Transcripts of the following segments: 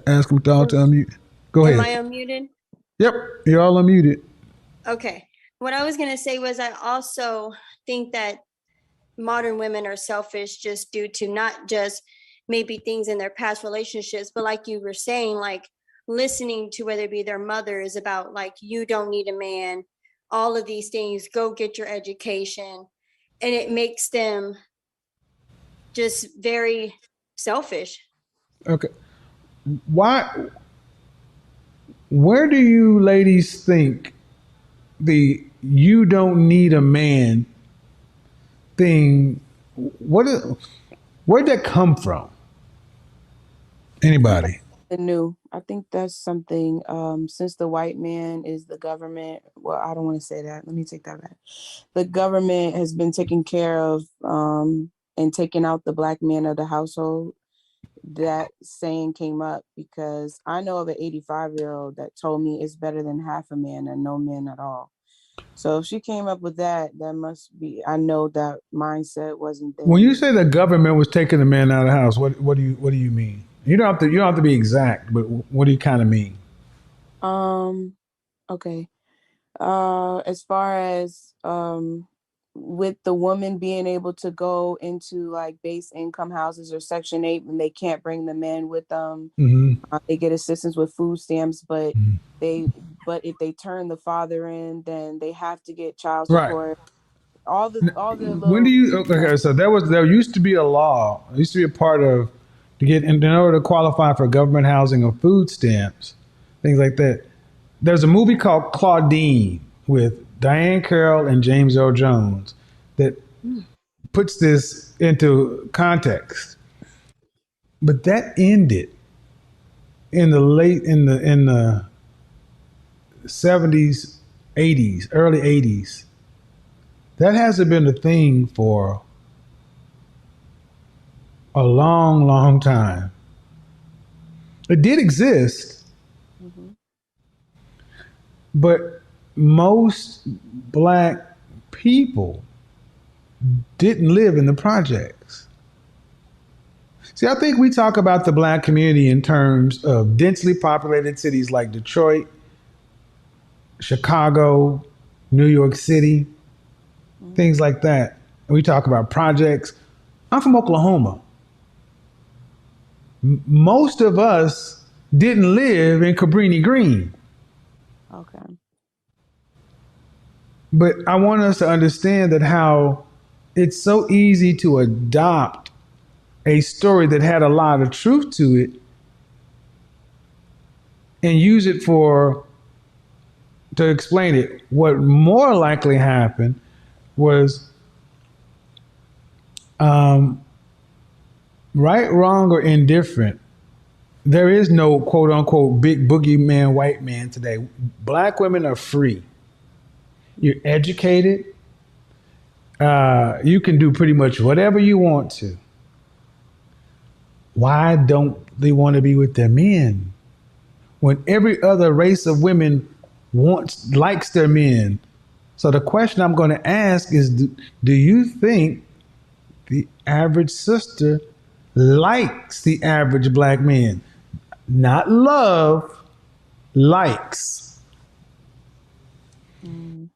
Ask them all to Am unmute. Go am ahead. I unmuted? Yep, you're all unmuted. Okay. What I was going to say was I also think that modern women are selfish just due to not just maybe things in their past relationships, but like you were saying, like listening to whether it be their mothers about like, you don't need a man, all of these things, go get your education. And it makes them just very selfish. Okay. Why? Where do you ladies think the "you don't need a man" thing? What? Where'd that come from? I think that's Anybody? something new. I think that's something since the white man is the government. Well, I don't want to say that. Let me take that back. The government has been taking care of and taking out the black man of the household. That saying came up because I know of an 85-year-old that told me it's better than half a man and no man at all. So if she came up with that, that must be, I know that mindset wasn't When there. you say the government was taking the man out of the house, what do you mean? You don't have to be exact, but what do you kind of mean? Um, okay. As far as with the woman being able to go into like base income houses or Section 8 and they can't bring the men with them, Hmm. they get assistance with food stamps, they but if they turn the father in, then they have to get child Right. support. All the When do little you? Okay, so there used to be a law. It used to be a part of to get in order to qualify for government housing or food stamps, things like that. There's a movie called Claudine with Diane Carroll and James Earl Jones that puts this into context. But that ended in the 70s, 80s, early 80s. That hasn't been a thing for a long, long time. It did exist, Mhm. but most black people didn't live in the projects. See, I think we talk about the black community in terms of densely populated cities like Detroit, Chicago, New York City, Mhm. things like that. And we talk about projects. I'm from Oklahoma. Most of us didn't live in Cabrini Green, Okay. but I want us to understand that how it's so easy to adopt a story that had a lot of truth to it and use it for to explain it. What more likely happened was right, wrong, or indifferent. There is no quote unquote big boogeyman white man today. Black women are free. You're educated. You can do pretty much whatever you want to. Why don't they want to be with their men when every other race of women likes their men? So the question I'm going to ask is, do you think the average sister likes the average black man? Not love, likes. Mm.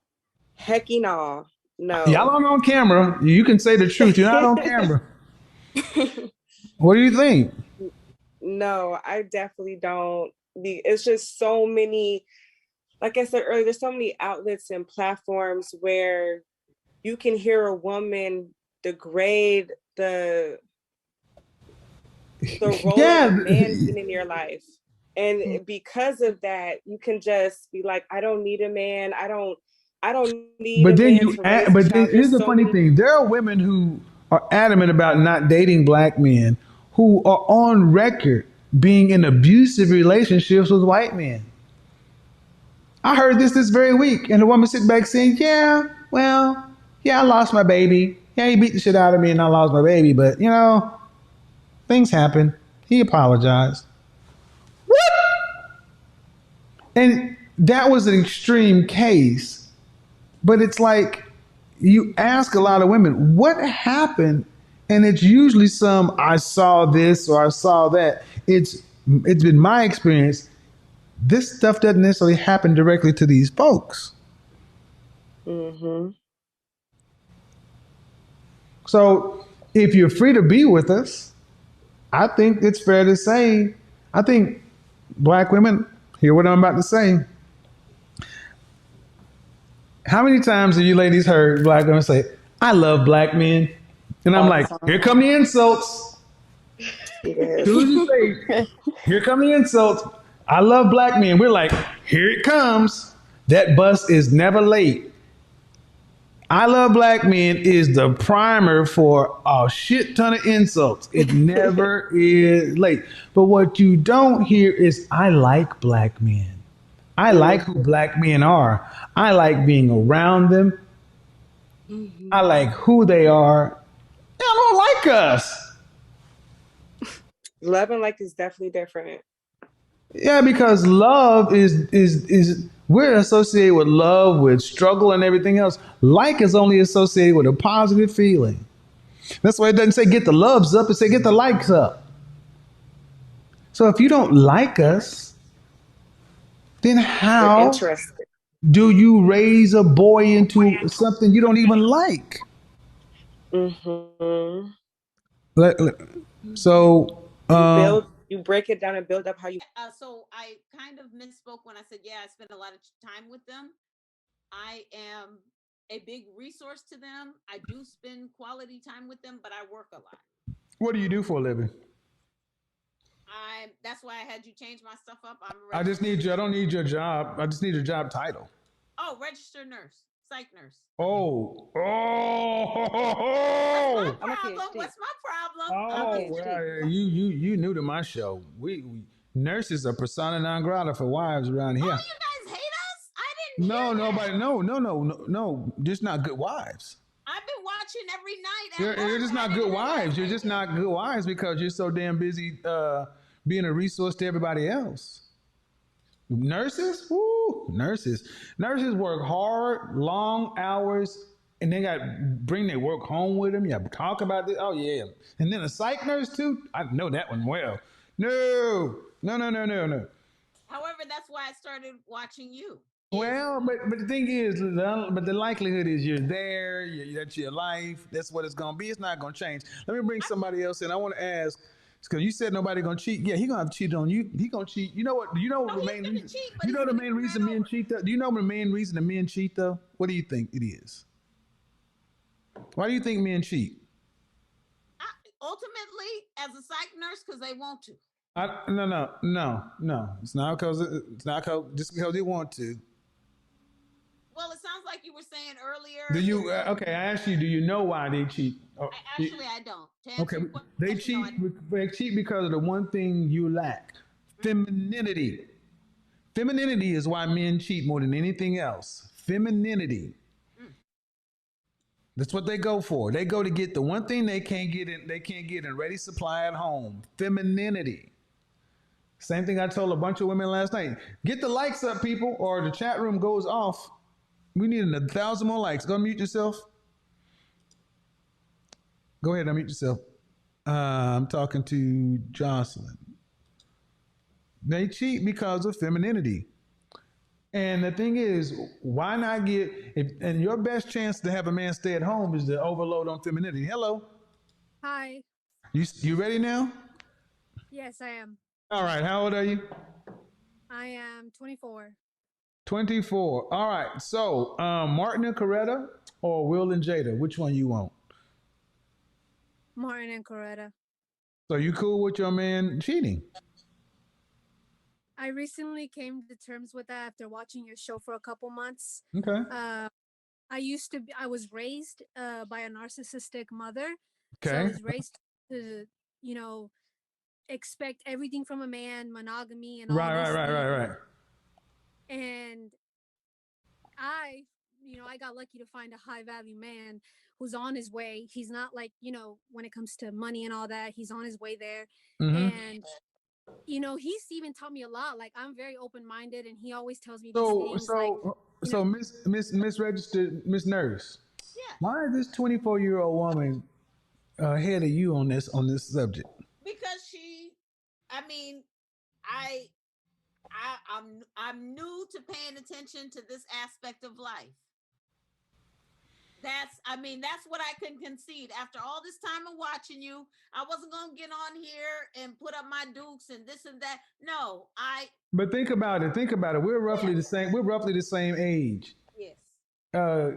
Hecky no. Y'all No. aren't on camera. You can say the truth. You're not on camera. What do you think? No, I definitely don't. It's just so many, like I said earlier, there's so many outlets and platforms where you can hear a woman degrade the role of a Yeah. man being in your life. And because of that, you can just be like, I don't need a man. I don't need But a then man you to add, raise a but then child. here's There's the so funny many. thing. There are women who are adamant about not dating black men who are on record being in abusive relationships with white men. I heard this very week, and the woman sitting back saying, "Yeah, well, yeah, I lost my baby. Yeah, he beat the shit out of me, and I lost my baby. But things happen. He apologized." And that was an extreme case. But it's like you ask a lot of women, what happened? And it's usually some, I saw this or I saw that. It's it's been my experience, this stuff doesn't necessarily happen directly to these folks. Mm-hmm. So if you're free to be with us, I think it's fair to say, I think black women, hear what I'm about to say. How many times have you ladies heard black women say, I love black men? And I'm All the like, here time. come the insults. As Yes. soon as you say, here come the insults, I love black men, we're like, here it comes. That bus is never late. I love black men is the primer for a shit ton of insults. It never is late. But what you don't hear is I like black men. I like who Mm-hmm. black men are. I like being around them. I Mhm. like who they are. They don't like us. Love and like is definitely different. Yeah, because love is we're associated with love, with struggle and everything else. Like is only associated with a positive feeling. That's why it doesn't say get the loves up, it say get the likes up. So if you don't like us, then You're how interested. do you raise a boy into something you don't even like? Mm-hmm. Like- like- Mhm. So, You break it down and build up how you. So I kind of misspoke when I said, yeah, I spend a lot of time with them. I am a big resource to them. I do spend quality time with them, but I work a lot. what do you do for a living? That's why I had you change my stuff up. I'm a I just registered need you. I nurse. don't need your job. I just need your job title. Oh, registered nurse, psych nurse. Oh, What's my oh, I'm a problem? PhD. What's my problem? I'm a oh. PhD. Well, you new to my show. We nurses are persona non grata for wives around Oh, here. you guys hate us? I didn't hear No, that. nobody. No. Just not good wives. I've been watching every night at You're work. just I not didn't good realize wives. You're they just did. not good wives because you're so damn busy being a resource to everybody else. Nurses, woo, nurses work hard, long hours, and they got bring their work home with them. Yeah, talk about this. Oh yeah, and then a psych nurse too. I know that one well. No. However, that's why I started watching you. Is Well, but the thing is, but the likelihood is you're there. That's your life. That's what it's gonna be. It's not gonna change. Let me bring somebody else in. I want to ask because you said nobody gonna cheat. Yeah, he gonna have to cheat on you. He gonna cheat. You know what? You know no, the he's main gonna reason. cheat, but You he's know the gonna main start reason men over. cheat. Though. Do you know the main reason the men cheat though? What do you think it is? Why do you think men cheat? I, ultimately, as a psych nurse, because they want to. No. It's not because just because they want to. Well, it sounds like you were saying Do earlier. you? Okay, I asked you. Do you know why they cheat? Oh, I don't. To okay, answer your they question, no, I cheat. They cheat because of the one thing you lack: femininity. Femininity is why men cheat more than anything else. Femininity. mm, That's what they go for. They go to get the one thing they can't get in. They can't get in ready supply at home. Femininity. Same thing I told a bunch of women last night. Get the likes up, people, or the chat room goes off. We need 1,000 more likes. Go mute yourself. Go ahead, unmute yourself. I'm talking to Jocelyn. They cheat because of femininity. And the thing is, why not get and your best chance to have a man stay at home is to overload on femininity. Hello. Hi. You ready now? Yes, I am. All right, how old are you? I am 24. 24. All right. So, Martin and Coretta or Will and Jada, which one you want? Martin and Coretta. So you cool with your man cheating? I recently came to terms with that after watching your show for a couple months. Okay. Uh, I was raised by a narcissistic mother. So I Okay. was raised to, you know, expect everything from a man, monogamy and all Right, these right, right, right, things. right. And I, I got lucky to find a high value man who's on his way. He's not like, when it comes to money and all that, he's on his way there. Mm-hmm. And he's even taught me a lot. Like I'm very open minded, and he always tells me these So, things. Like, so, you know, so, Miss Registered Miss Nurse, yes, why is this 24-year-old woman ahead of you on this subject? because she, I mean, I I'm new to paying attention to this aspect of life. That's what I can concede. After all this time of watching you, I wasn't gonna get on here and put up my dukes and this and that. No, But think about it. Think about it. We're roughly yeah, the same. We're roughly the same age. yes. Uh,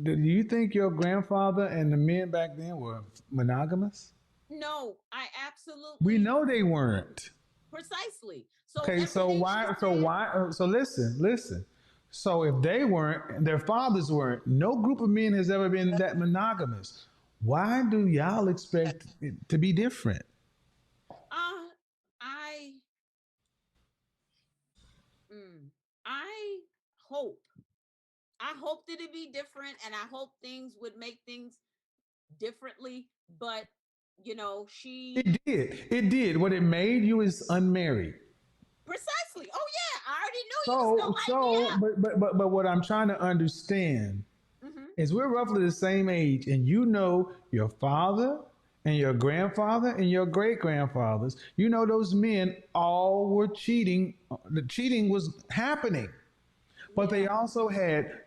do you think your grandfather and the men back then were monogamous? No, I We absolutely know they weren't. precisely. So Okay, so everything she why? So said, why? So listen, listen. So if they weren't, their fathers weren't. No group of men has ever been that monogamous. Why do y'all expect it to be different? uh I mm, I hope. I hoped it'd be different and I hope things would make things differently, but she It did. It did. What it made you is unmarried. precisely. Oh yeah, I already knew you was So, gonna light me so, up. but what I'm trying to understand Hmm. is we're roughly the same age, and you know your father and your grandfather and your great grandfathers. You know those men all were cheating. The cheating was happening, but they Yeah. also had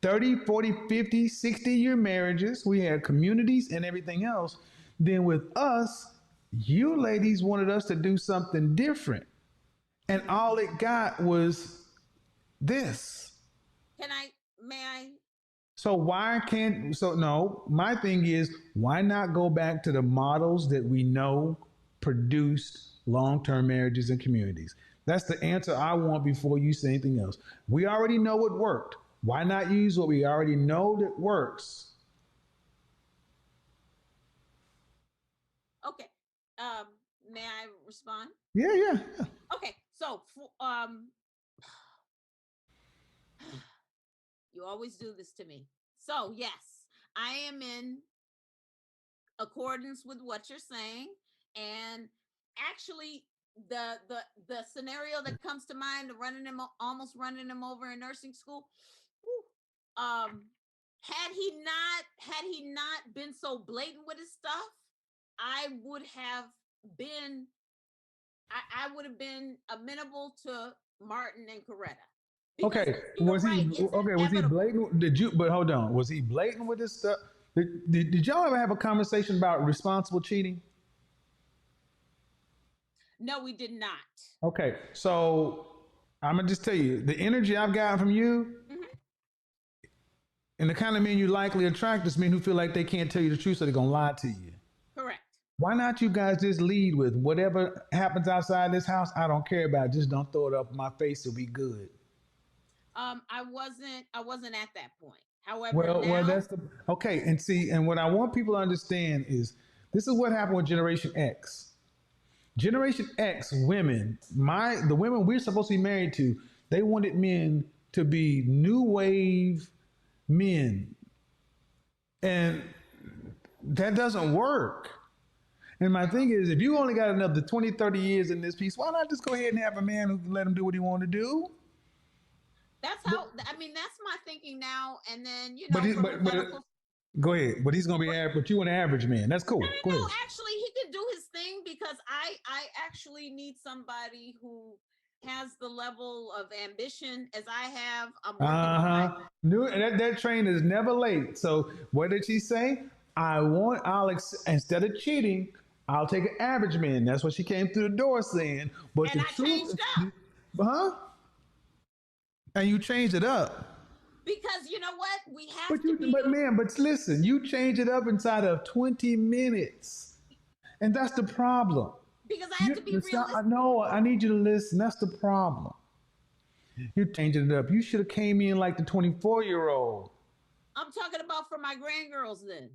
30, 40, 50, 60-year marriages. We had communities and everything else. Then with us, you ladies wanted us to do something different. And all it got was this. May I? So why can't so no, my thing is why not go back to the models that we know produced long-term marriages and communities? That's the answer I want before you say anything else. We already know what worked. Why not use what we already know that works? Okay. May I respond? Yeah, yeah, yeah. Okay. So, you always do this to me. So, yes, I am in accordance with what you're saying, and actually, the scenario that comes to mind, almost running him over in nursing school. Whew, had he not been so blatant with his stuff, I would have been I would have been amenable to Martin and Coretta because Okay. you're right. It's Was he inevitable. blatant? Did you but hold on. Was he blatant with this stuff? Did y'all ever have a conversation about responsible cheating? No, we did not. Okay, so I'm gonna just tell you the energy I've gotten from you Mhm. and the kind of men you likely attract is men who feel like they can't tell you the truth, so they're gonna lie to you. Correct. Why not you guys just lead with whatever happens outside this house? I don't care about it. Just don't throw it up in my face. It'll be good. I wasn't at that point. However, Well, now, that's the okay. And see, and what I want people to understand is this is what happened with Generation X. Generation X women, the women we're supposed to be married to, they wanted men to be new wave men. And that doesn't work. And my thing is, if you only got another 20, 30 years in this piece, why not just go ahead and have a man who can let him do what he want to do? that's my thinking now. And then, But, from a but medical. go ahead. But he's going to be average. But you want an average man. That's No, cool. Go no, no. ahead. Actually, he can do his thing because I actually need somebody who has the level of ambition as I have. I'm working Uh on my. huh. That train is never late. So what did she say? Alex, instead of cheating, I'll take an average man. That's what she came through the door saying. But And the I changed truth, up huh? And you changed it up. because you know what? We have But to be. but man, but listen, you change it up inside of 20 minutes. And that's the problem. Because I have to be I realistic. know, I need you to listen. That's the problem. You're changing it up. You should have came in like the 24-year-old. I'm talking about for my grandgirls then.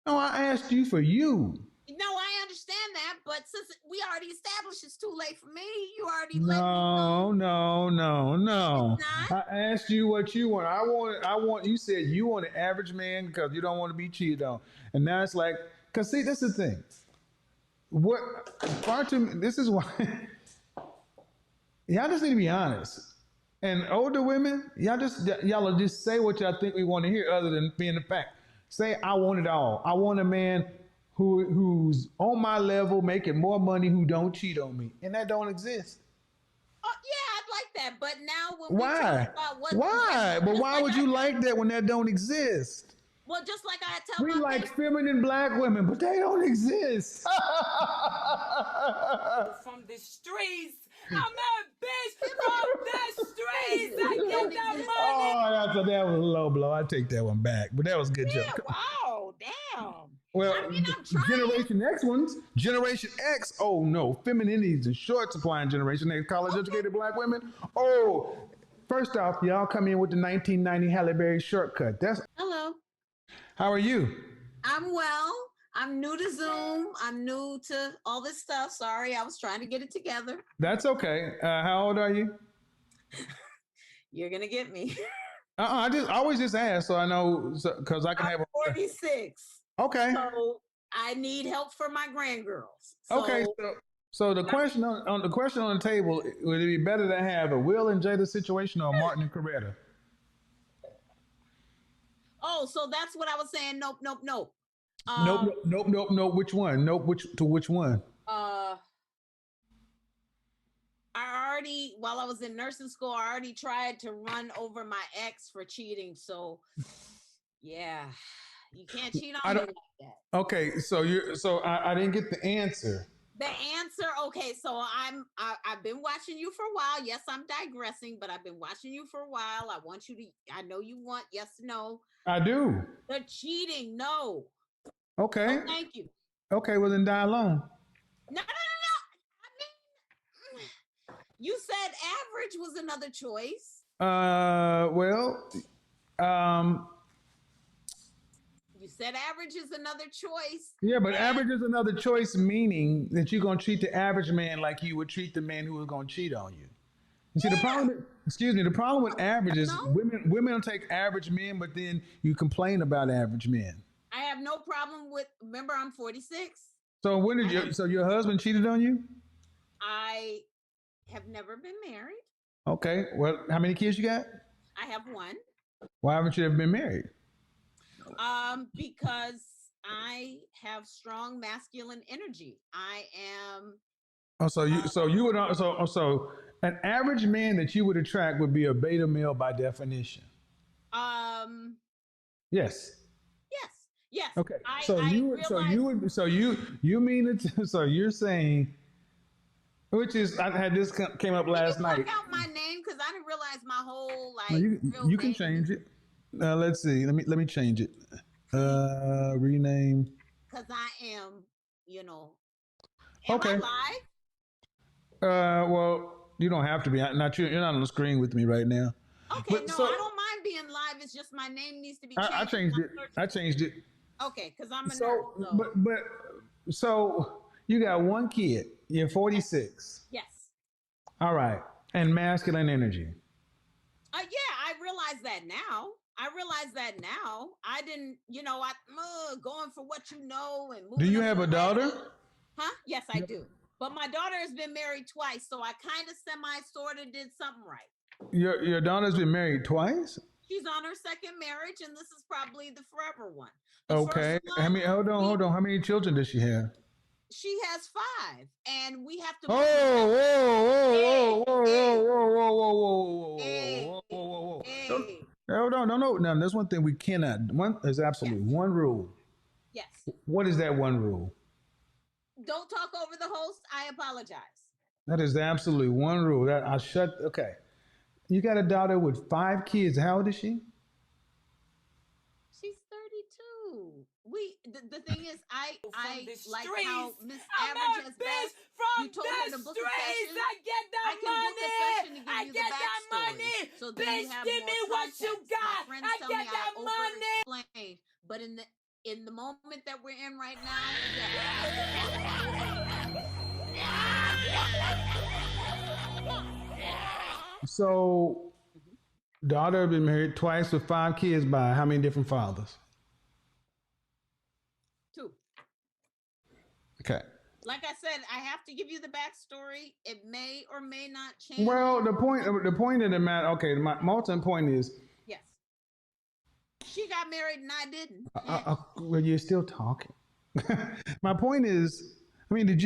No, I asked you for you. No, I understand that, but since we already established it's too late for me, you already let me No, know no, no, it's no. not. I asked you what you want. You said you want an average man because you don't want to be cheated on. And now it's like, because see, this is the thing. What, far too, this is why, y'all just need to be honest. And older women, y'all will just say what y'all think we want to hear other than being the fact. Say, I want it all. I want a man who's on my level, making more money, who don't cheat on me. And that don't exist. like that. But now when we Why? talk about what, Why? But just why like would you like that when that don't exist? well, just like I tell We my like baby, feminine black women, but they don't exist. From the streets. I'm a bitch from the streets. I they get don't that exist. money. That was a low blow. I take that one back, but that was a good Yeah, joke. wow, damn. Well, I mean, I'm trying. Generation X ones, Generation X. Oh no, femininity is in short supply in Generation X. College educated black women. Oh, first off, y'all come in with the 1990 Halle Berry shortcut. That's Hello. how are you? I'm well. I'm new to Zoom. I'm new to all this stuff. Sorry, I was trying to get it together. That's okay. How old are you? You're gonna get me. I always just ask so I know because I can I'm have. 46. Okay. So I need help for my grandgirls. So, Okay. So the question on the table, would it be better to have a Will and Jada situation or a Martin and Coretta? oh, so that's what I was saying. Nope, nope, nope. Nope. Which one? Which one? I already, while I was in nursing school, I already tried to run over my ex for cheating. So, yeah, you can't cheat on me like that. Okay, so I didn't get the answer. The answer, okay, so I've been watching you for a while. Yes, I'm digressing, but I've been watching you for a while. I want you to, I know you want yes, no. I do. The cheating, no. Okay. No, thank you. Okay, well then die alone. No. I mean, you said average was another choice. Well, You said average is another choice. yeah, but average is another choice, meaning that you're gonna treat the average man like you would treat the man who was gonna cheat on you. You see, the problem, the problem with average is No. women don't take average men, but then you complain about average men. I have no problem with, remember, I'm 46. So when did so your husband cheated on you? I have never been married. Okay, well, how many kids you got? I have one. Why haven't you ever been married? Because I have strong masculine energy. I am. Oh, so you would so an average man that you would attract would be a beta male by definition. Yes. Yes. Okay. You mean it? So you're saying, which is I had this came up last night. Out my name because I didn't realize my whole like. No, you can change it. Let's see. Let me change it. Rename. Because I am, am Okay. I live? Well, you don't have to be. You're not on the screen with me right now. Okay, I don't mind being live. It's just my name needs to be changed. I changed it. Okay, because I'm a nerd. So. But so you got one kid. You're 46. Yes. All right, and masculine energy. Yeah, I realize that now. I didn't, going for what you know and moving. Do you have a daughter? Huh? Yes, I do. But my daughter has been married twice, so I kind of sort of did something right. Your daughter's been married twice? She's on her second marriage, and this is probably the forever one. Okay. Hold on. How many children does she have? She has 5, and we have to. Whoa! Hold on. No. Now, there's one thing we cannot. There's absolutely one rule. Yes. What is that one rule? Don't talk over the host. I apologize. That is absolutely one rule. Okay. You got a daughter with 5 kids. How old is she? She's 32. The thing is, I like how Miss I'm Average has bitch been. from You told her to the book streets. a session. I get that money. I get that money. So Bitch, give me what you got. I get that money. Explained, but in the moment that we're in right now, So, daughter been married twice with 5 kids by how many different fathers? 2. Okay. Like I said, I have to give you the backstory. It may or may not change. Well, the point of the matter. Okay, my ultimate point is. Yes. She got married and I didn't. Well, you're still talking. My point is, I mean,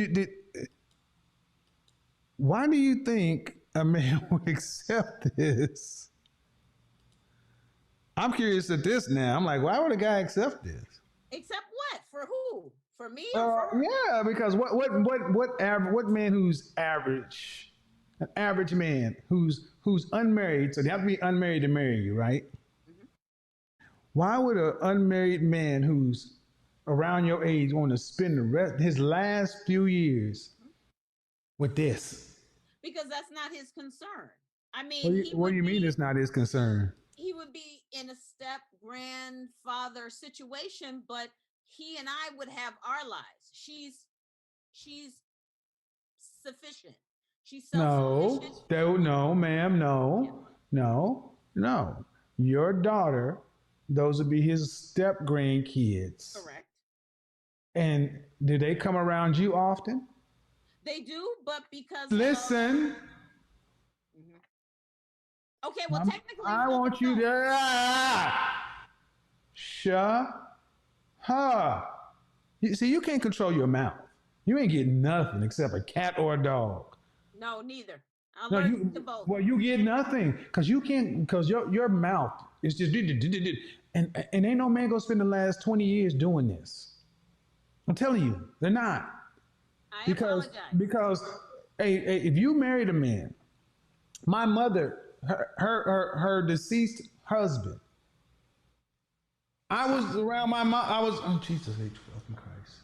why do you think a man would accept this. I'm curious at this now. I'm like, why would a guy accept this? Except what? For who? For me or for her? Yeah, because what man who's average, an average man who's unmarried, so they have to be unmarried to marry you, right? Mhm. Why would an unmarried man who's around your age want to spend the rest his last few years Mhm. with this? Because that's not his concern. I What mean, do you, what do you mean it's not his concern? he would be in a step grandfather situation, but he and I would have our lives. She's sufficient. She's self-sufficient. No, ma'am, Yeah, no. Your daughter, those would be his step grandkids. correct. And do they come around you often? They do, but because of Listen, Mhm. Okay, well, technically, I both want you don't. to shut her. You, see, you can't control your mouth. You ain't getting nothing except a cat or a dog. No, neither. I'm No, allergic to you both. well, you get nothing because you can't because your mouth is just and ain't no man gonna spend the last 20 years doing this. I'm telling you, they're not I because apologize. because hey, if you married a man, my mother, her deceased husband, I was around my mom. I was oh Jesus H fucking Christ.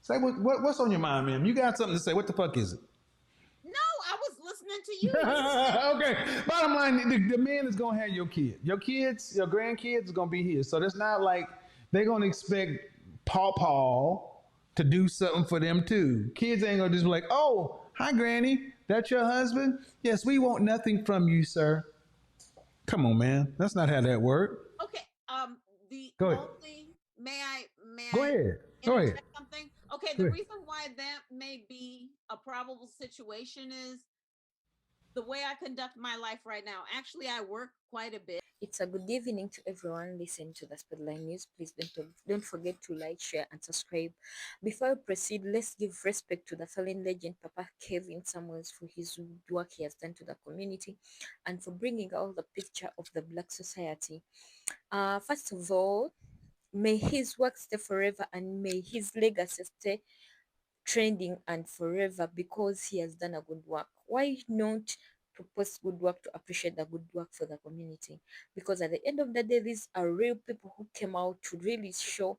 Say what's on your mind, ma'am? You got something to say? What the fuck is it? No, I was listening to you. You were saying, Okay. Bottom line, the man is gonna have your kid. Your kids, your grandkids is gonna be here. So it's not like they're gonna expect Paw to do something for them too. Kids ain't gonna just be like, "Oh, hi, Granny. That's your husband? Yes, we want nothing from you, sir." Come on, man. That's not how that works. okay, the Go ahead. only may Go I ahead. Go ahead. interject something? Okay, Go the ahead. reason why that may be a probable situation is the way I conduct my life right now. Actually, I work quite a bit. It's a good evening to everyone listening to the Spotlight News. Please don't forget to like, share, and subscribe. Before we proceed, let's give respect to the fallen legend Papa Kevin Samuels for his work he has done to the community and for bringing out the picture of the Black society. First of all, may his work stay forever and may his legacy stay trending and forever because he has done a good work. Why not to post good work to appreciate the good work for the community? Because at the end of the day, these are real people who came out to really show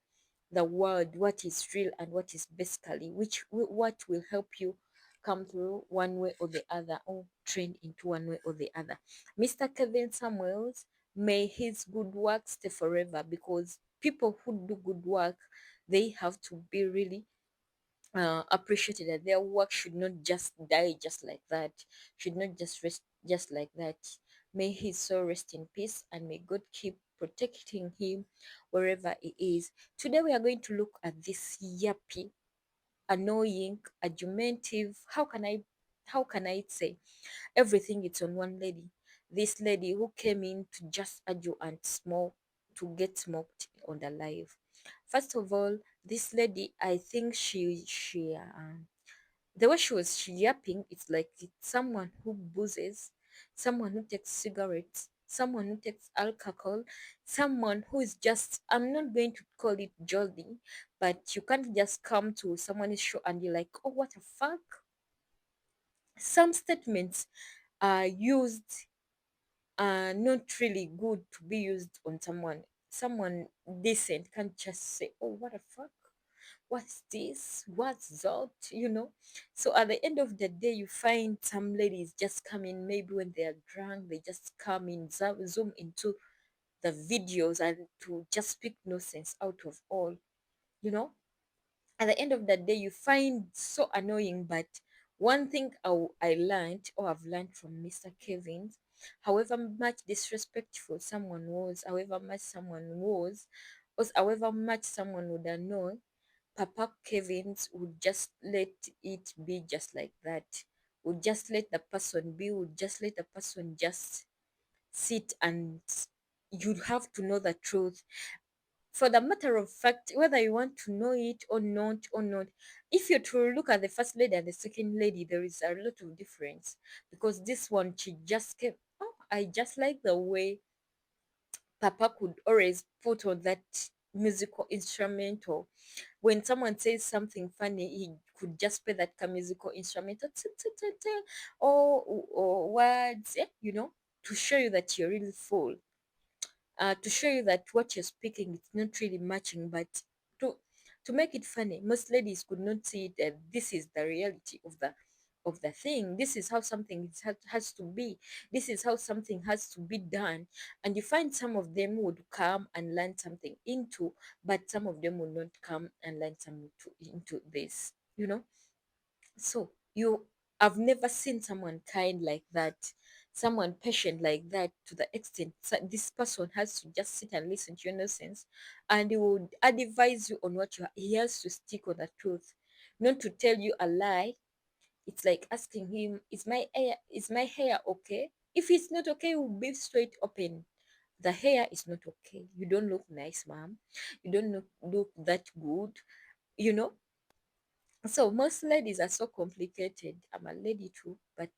the world what is real and what is basically what will help you come through one way or the other or trend into one way or the other. Mr. Kevin Samuels, may his good work stay forever because people who do good work, they have to be really appreciated that their work should not just die just like that, should not just rest just like that. May his soul rest in peace and may God keep protecting him wherever he is. Today we are going to look at this yappy, annoying, argumentative, how can I say everything it's on one lady. This lady who came in to just argue and smoke, to get smoked on the live. First of all, this lady, I think the way she yapping, it's like it's someone who boozes, someone who takes cigarettes, someone who takes alcohol, someone who is just, I'm not going to call it jolly, but you can't just come to someone's show and you're like, oh, what the fuck? Some statements are used are not really good to be used on someone. Someone decent can't just say, oh, what the fuck? What's this? What's that? So at the end of the day, you find some ladies just come in, maybe when they are drunk, they just come in, zoom into the videos and to just speak nonsense out of all, you know at the end of the day you find so annoying. But one thing I learned, or I've learned from Mr. Kevin, however much disrespectful someone was, however much someone was however much someone would annoy, Papa Kevin's would just let it be just like that, would just let the person be, would just let the person just sit. And you'd have to know the truth. For the matter of fact, whether you want to know it or not, if you're to look at the first lady and the second lady, there is a lot of difference. Because this one, she just came, oh, I just like the way Papa could always put on that musical instrument, or when someone says something funny, he could just play that musical instrument, or words, to show you that you're really full, to show you that what you're speaking is not really matching, but to to make it funny. Most ladies could not see it that this is the reality of the thing. This is how something has to be. This is how something has to be done. And you find some of them would come and learn something into, but some of them will not come and learn something into this. So I've never seen someone kind like that, someone patient like that, to the extent this person has to just sit and listen to your nonsense, and he would advise you on what he has to stick on the truth, not to tell you a lie. It's like asking him, is my hair okay? If it's not okay, we'll be straight open. The hair is not okay. You don't look nice, ma'am. You don't look that good, you know so most ladies are so complicated. I'm a lady too, but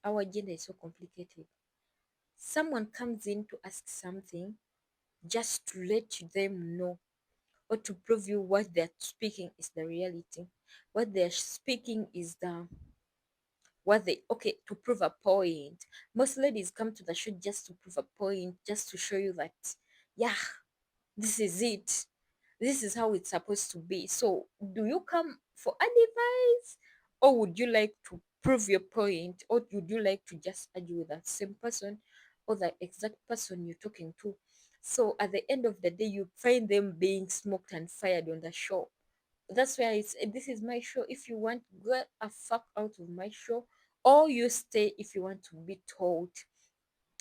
our gender is so complicated. Someone comes in to ask something just to let them know, or to prove you what they're speaking is the reality. What they're speaking is the what they okay to prove a point. Most ladies come to the show just to prove a point, just to show you that, yeah, this is it. This is how it's supposed to be. So, do you come for advice, or would you like to prove your point, or would you like to just argue with that same person or the exact person you're talking to? So, at the end of the day, you find them being smoked and fired on the show. That's why this is my show. If you want, get a fuck out of my show, or you stay if you want to be told.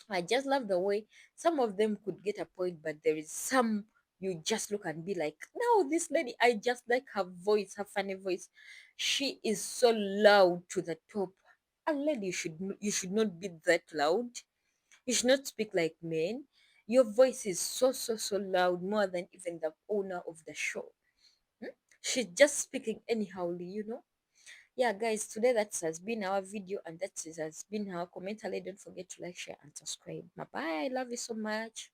I just love the way some of them could get a point, but there is some you just look and be like, no, this lady, I just like her voice, her funny voice. She is so loud to the top. A lady, you should not be that loud. You should not speak like men. Your voice is so loud, more than even the owner of the show. Hmm? She's just speaking anyhowly. Yeah, guys, today that has been our video, and that has been our commentary. Don't forget to like, share, and subscribe. Bye bye. I love you so much.